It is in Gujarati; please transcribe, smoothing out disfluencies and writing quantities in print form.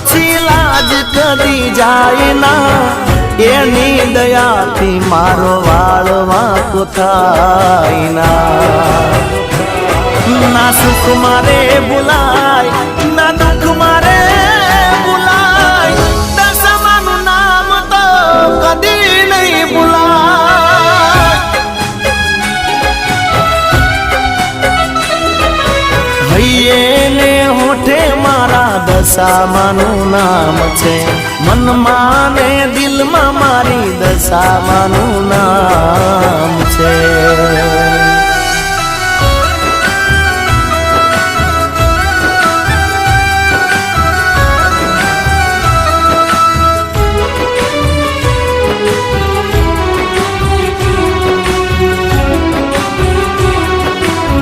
પછી લાજ કદી જાય ના એની દયાથી મારો વાળ વાંકો થાય ના સુખ મારે ભૂલાય ના દુઃખ મારે ભૂલાય દશામાનું નામ તો કદી નહીં ભૂલાય હૈયે ને હોઠે મારા દશામાનું નામ છે મનમાં ને દિલમાં મારી દશામાનું નામ છે।